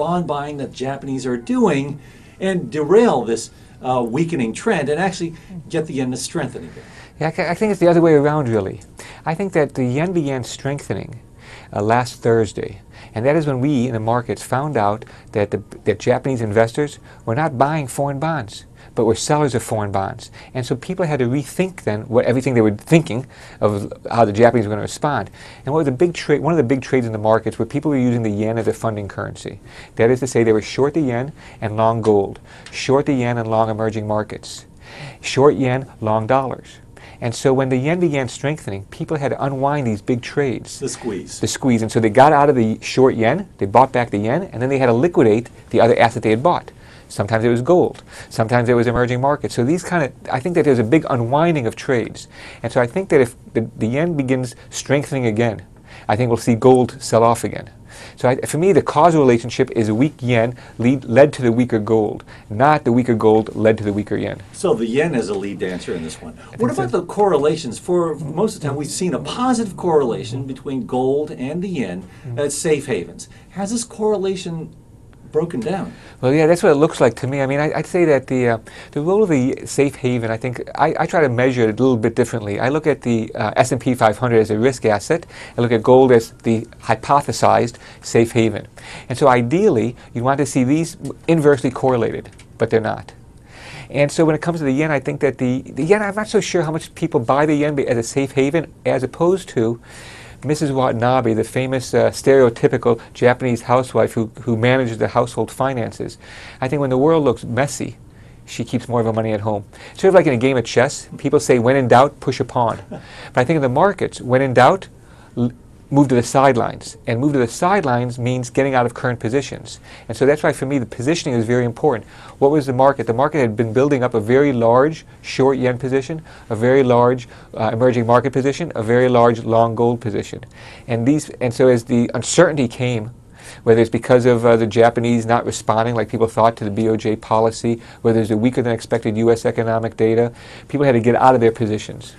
bond buying that Japanese are doing and derail this weakening trend and actually get the yen to strengthen again? Yeah, I think it's the other way around, really. I think that the yen began strengthening last Thursday, and that is when we in the markets found out that that Japanese investors were not buying foreign bonds, but were sellers of foreign bonds. And so people had to rethink then everything they were thinking of how the Japanese were going to respond. And one of the big trades in the markets were people were using the yen as a funding currency. That is to say, they were short the yen and long gold, short the yen and long emerging markets, short yen, long dollars. And so when the yen began strengthening, people had to unwind these big trades. The squeeze. The squeeze. And so they got out of the short yen, they bought back the yen, and then they had to liquidate the other asset they had bought. Sometimes it was gold. Sometimes it was emerging markets. So these I think that there's a big unwinding of trades. And so I think that if the yen begins strengthening again, I think we'll see gold sell off again. So for me, the causal relationship is weak yen led to the weaker gold, not the weaker gold led to the weaker yen. So the yen is a lead dancer in this one. What about the correlations? For most of the time, we've seen a positive correlation between gold and the yen as safe havens. Has this correlation broken down? Well, yeah, that's what it looks like to me. I mean, I'd say that the role of the safe haven, I think, I try to measure it a little bit differently. I look at the S&P 500 as a risk asset. I look at gold as the hypothesized safe haven. And so ideally, you want to see these inversely correlated, but they're not. And so when it comes to the yen, I think that the yen, I'm not so sure how much people buy the yen as a safe haven as opposed to Mrs. Watanabe, the famous stereotypical Japanese housewife who manages the household finances. I think when the world looks messy, she keeps more of her money at home. Sort of like in a game of chess, people say, when in doubt, push a pawn. But I think in the markets, when in doubt, move to the sidelines. And move to the sidelines means getting out of current positions. And so that's why for me the positioning is very important. What was the market? The market had been building up a very large short yen position, a very large emerging market position, a very large long gold position. And so as the uncertainty came, whether it's because of the Japanese not responding like people thought to the BOJ policy, whether there's a weaker than expected U.S. economic data, people had to get out of their positions.